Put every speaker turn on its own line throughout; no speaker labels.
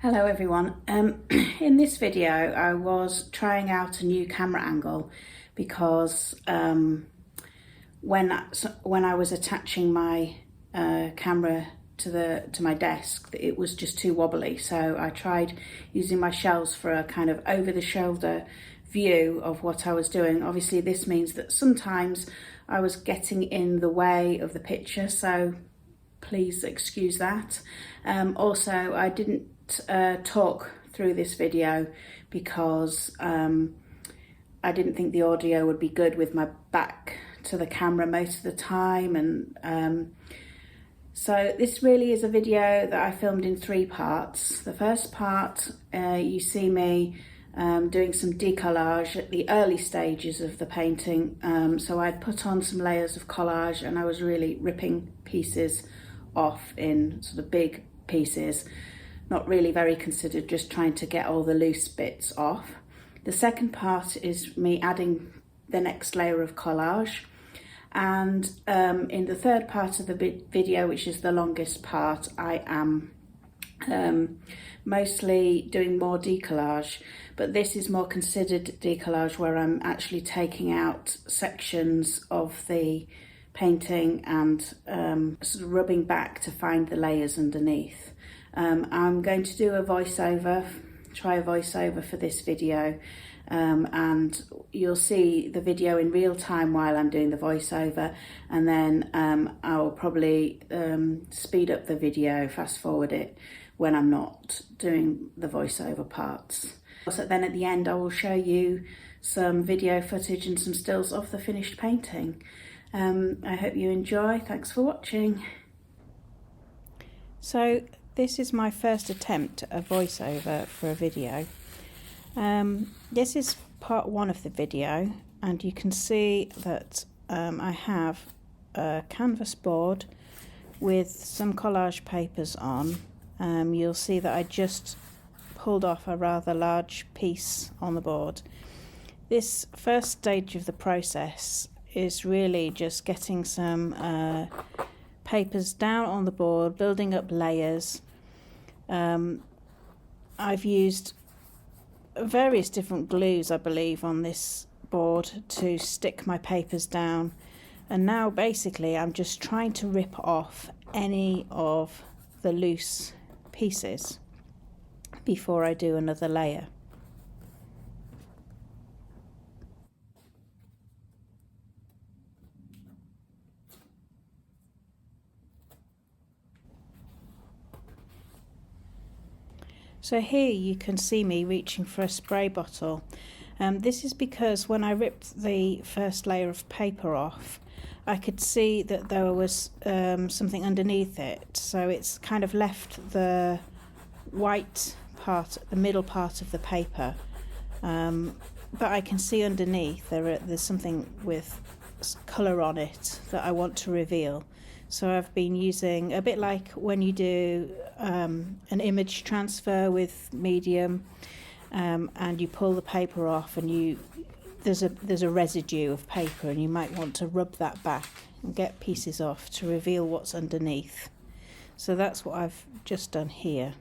Hello everyone. In this video I was trying out a new camera angle because when I was attaching my camera to my desk, it was just too wobbly, so I tried using my shelves for a kind of over the shoulder view of what I was doing. Obviously this means that sometimes I was getting in the way of the picture, so please excuse that. Also, I didn't talk through this video because I didn't think the audio would be good with my back to the camera most of the time, and so this really is a video that I filmed in 3 parts. The first part, you see me doing some decollage at the early stages of the painting. So I'd put on some layers of collage and I was really ripping pieces off in sort of big pieces, not really very considered, just trying to get all the loose bits off. The second part is me adding the next layer of collage, and in the third part of the video, which is the longest part, I am mostly doing more decollage, but this is more considered decollage, where I'm actually taking out sections of the painting and sort of rubbing back to find the layers underneath. I'm going to do a voiceover, try a voiceover for this video, and you'll see the video in real time while I'm doing the voiceover, and then I'll probably speed up the video, fast forward it when I'm not doing the voiceover parts. So then at the end I will show you some video footage and some stills of the finished painting. I hope you enjoy. Thanks for watching. So this is my first attempt at a voiceover for a video. This is part 1 of the video, and you can see that I have a canvas board with some collage papers on. You'll see that I just pulled off a rather large piece on the board. This first stage of the process is really just getting some papers down on the board, building up layers. I've used various different glues, I believe, on this board to stick my papers down, and now basically I'm just trying to rip off any of the loose pieces before I do another layer. So here you can see me reaching for a spray bottle. This is because when I ripped the first layer of paper off, I could see that there was something underneath it. So it's kind of left the white part, the middle part of the paper. But I can see underneath there's something with colour on it that I want to reveal. So I've been using, a bit like when you do an image transfer with medium, and you pull the paper off and there's a residue of paper, and you might want to rub that back and get pieces off to reveal what's underneath. So that's what I've just done here.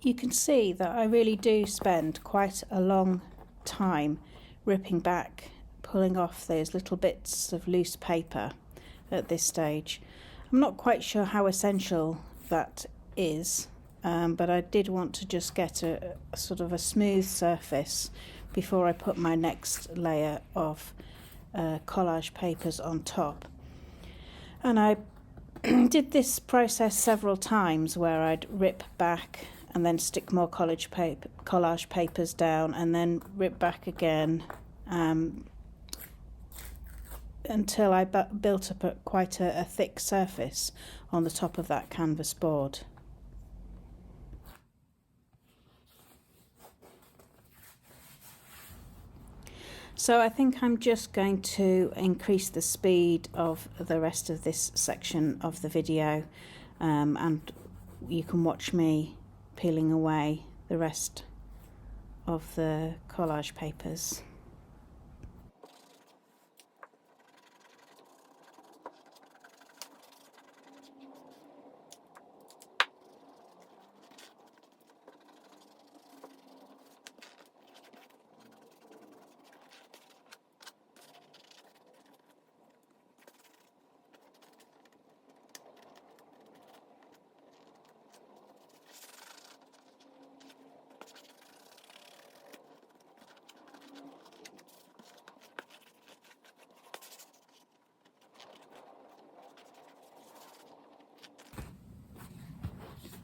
You can see that I really do spend quite a long time ripping back, pulling off those little bits of loose paper at this stage. I'm not quite sure how essential that is, but I did want to just get a sort of a smooth surface before I put my next layer of collage papers on top. And I did this process several times where I'd rip back and then stick more collage papers down and then rip back again, until I built up quite a thick surface on the top of that canvas board. So I think I'm just going to increase the speed of the rest of this section of the video, and you can watch me peeling away the rest of the collage papers.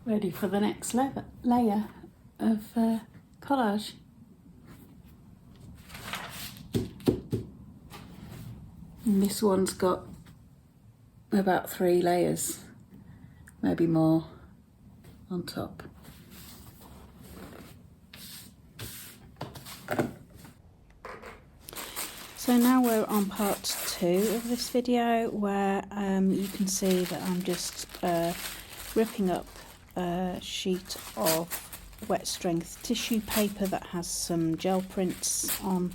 Ready for the next layer of collage. And this one's got about 3 layers, maybe more, on top. So now we're on part 2 of this video, where you can see that I'm just ripping up a sheet of wet strength tissue paper that has some gel prints on,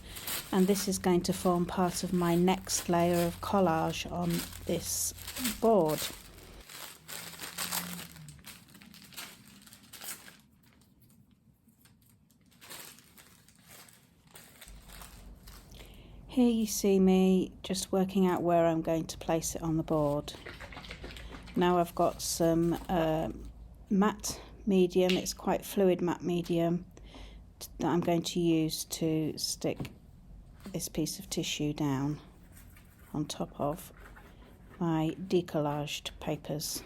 and this is going to form part of my next layer of collage on this board. Here you see me just working out where I'm going to place it on the board. Now I've got some matte medium, it's quite fluid matte medium, that I'm going to use to stick this piece of tissue down on top of my decollaged papers.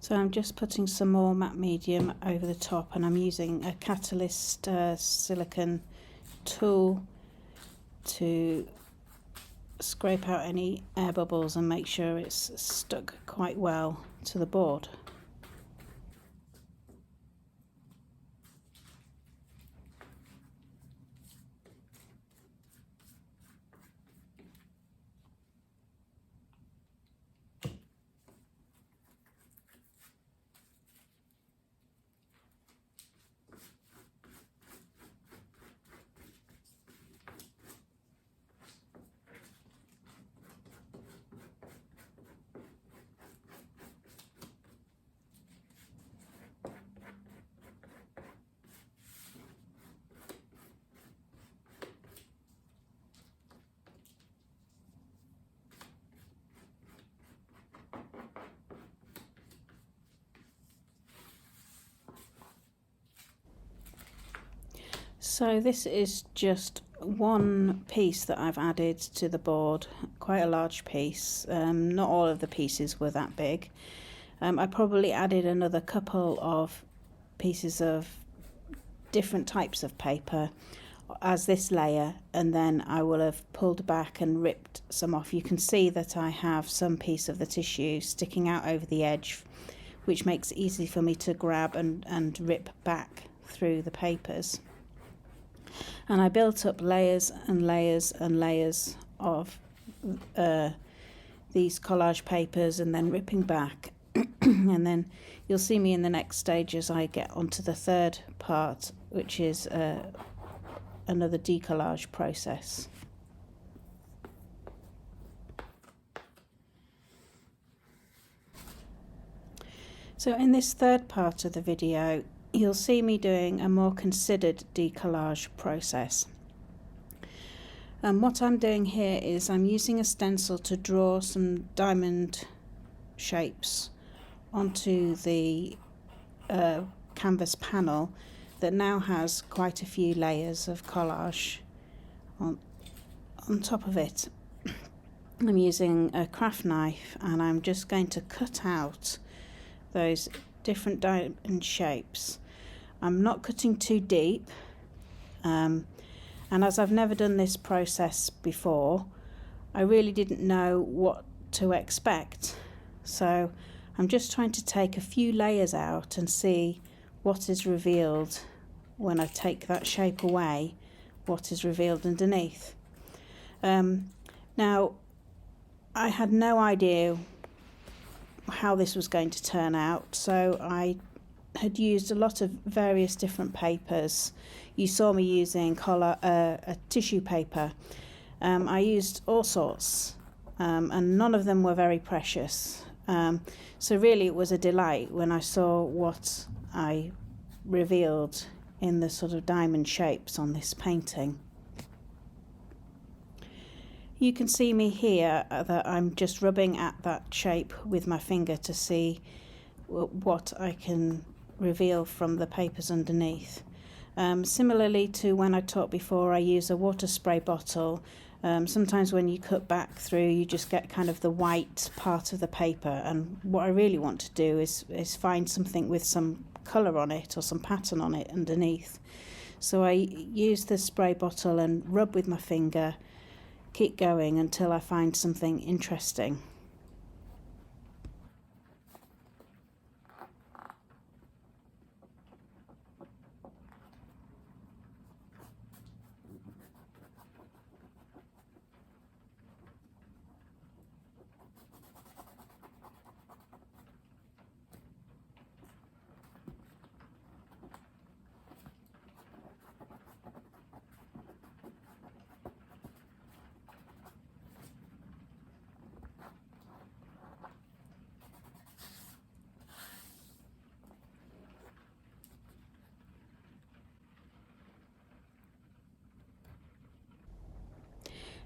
So I'm just putting some more matte medium over the top, and I'm using a catalyst silicone tool to scrape out any air bubbles and make sure it's stuck quite well to the board. So this is just one piece that I've added to the board, quite a large piece. Not all of the pieces were that big. I probably added another couple of pieces of different types of paper as this layer, and then I will have pulled back and ripped some off. You can see that I have some piece of the tissue sticking out over the edge, which makes it easy for me to grab and rip back through the papers. And I built up layers and layers and layers of these collage papers, and then ripping back. And then you'll see me in the next stage as I get onto the third part, which is another decollage process. So in this third part of the video, you'll see me doing a more considered decollage process. What I'm doing here is I'm using a stencil to draw some diamond shapes onto the canvas panel that now has quite a few layers of collage on top of it. I'm using a craft knife and I'm just going to cut out those different diamond shapes. I'm not cutting too deep, and as I've never done this process before, I really didn't know what to expect. So I'm just trying to take a few layers out and see what is revealed when I take that shape away, what is revealed underneath. Now, I had no idea how this was going to turn out, so I had used a lot of various different papers. You saw me using a tissue paper. I used all sorts, and none of them were very precious. So really it was a delight when I saw what I revealed in the sort of diamond shapes on this painting. You can see me here that I'm just rubbing at that shape with my finger to see what I can reveal from the papers underneath. Similarly to when I taught before, I use a water spray bottle. Sometimes when you cut back through, you just get kind of the white part of the paper, and what I really want to do is find something with some colour on it or some pattern on it underneath. So I use the spray bottle and rub with my finger, keep going until I find something interesting.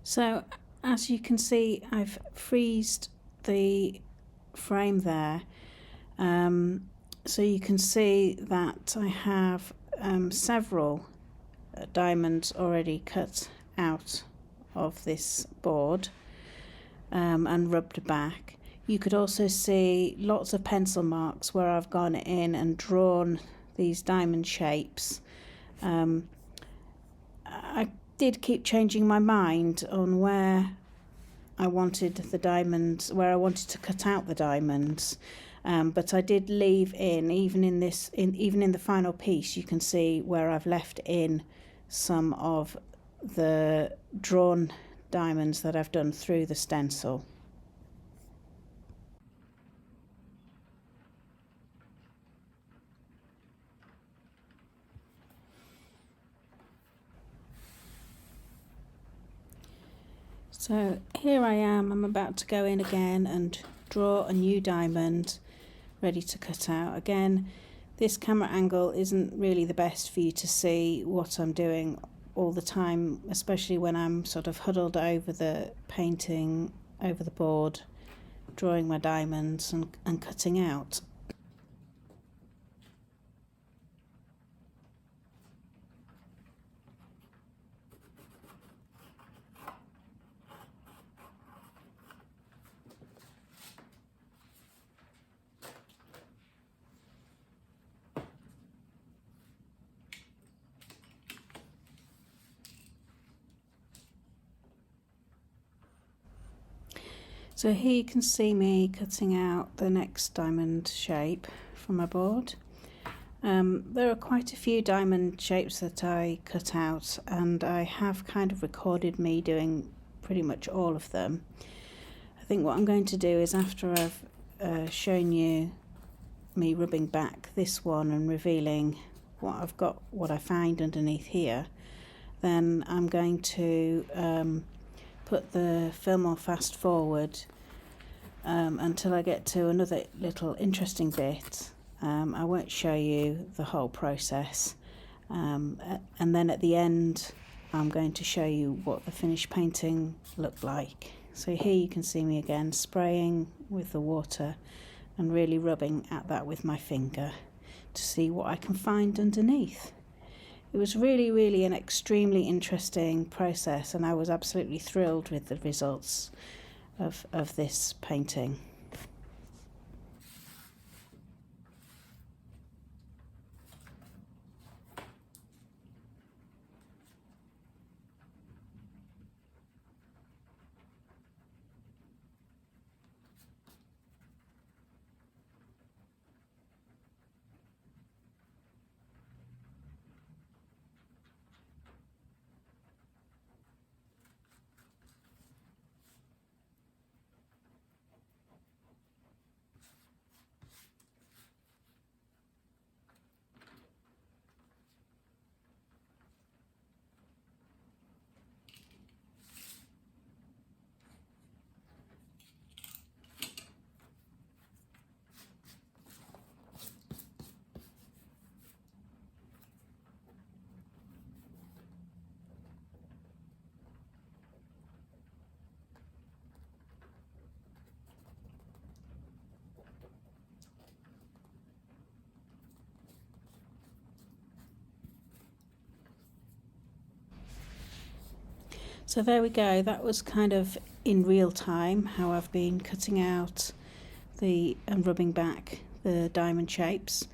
So as you can see, I've freezed the frame there, so you can see that I have several diamonds already cut out of this board and rubbed back. You could also see lots of pencil marks where I've gone in and drawn these diamond shapes. I did keep changing my mind on where I wanted the diamonds, where I wanted to cut out the diamonds, but I did leave in, even in the final piece, you can see where I've left in some of the drawn diamonds that I've done through the stencil. So here I am, I'm about to go in again and draw a new diamond ready to cut out. Again, this camera angle isn't really the best for you to see what I'm doing all the time, especially when I'm sort of huddled over the painting, over the board, drawing my diamonds and cutting out. So here you can see me cutting out the next diamond shape from my board. There are quite a few diamond shapes that I cut out, and I have kind of recorded me doing pretty much all of them. I think what I'm going to do is, after I've shown you me rubbing back this one and revealing what I've got, what I find underneath here, then I'm going to put the film on fast forward until I get to another little interesting bit. I won't show you the whole process, and then at the end I'm going to show you what the finished painting looked like. So here you can see me again spraying with the water and really rubbing at that with my finger to see what I can find underneath. It was really an extremely interesting process, and I was absolutely thrilled with the results of this painting. So there we go, that was kind of in real time how I've been cutting out and rubbing back the diamond shapes.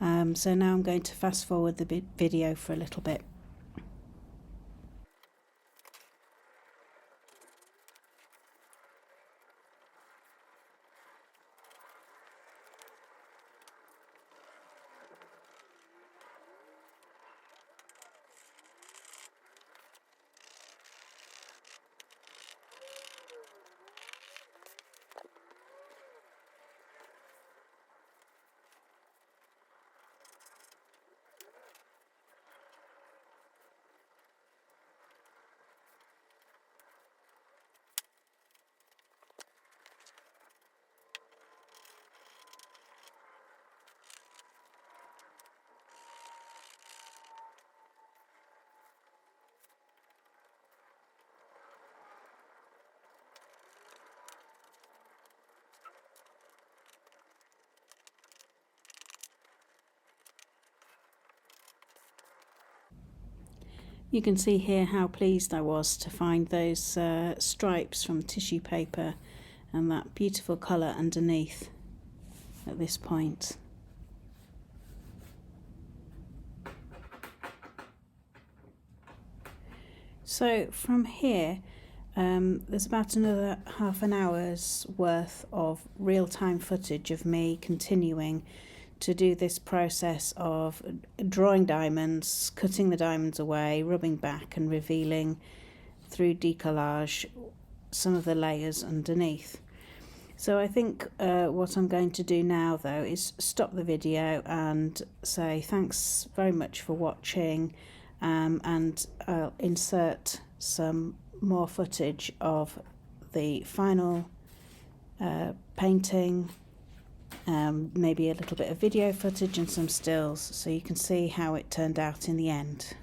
So now I'm going to fast forward the video for a little bit. You can see here how pleased I was to find those stripes from tissue paper and that beautiful colour underneath at this point. So from here there's about another half an hour's worth of real-time footage of me continuing to do this process of drawing diamonds, cutting the diamonds away, rubbing back and revealing through decollage some of the layers underneath. So I think what I'm going to do now though is stop the video and say thanks very much for watching, and I'll insert some more footage of the final painting, maybe a little bit of video footage and some stills, so you can see how it turned out in the end.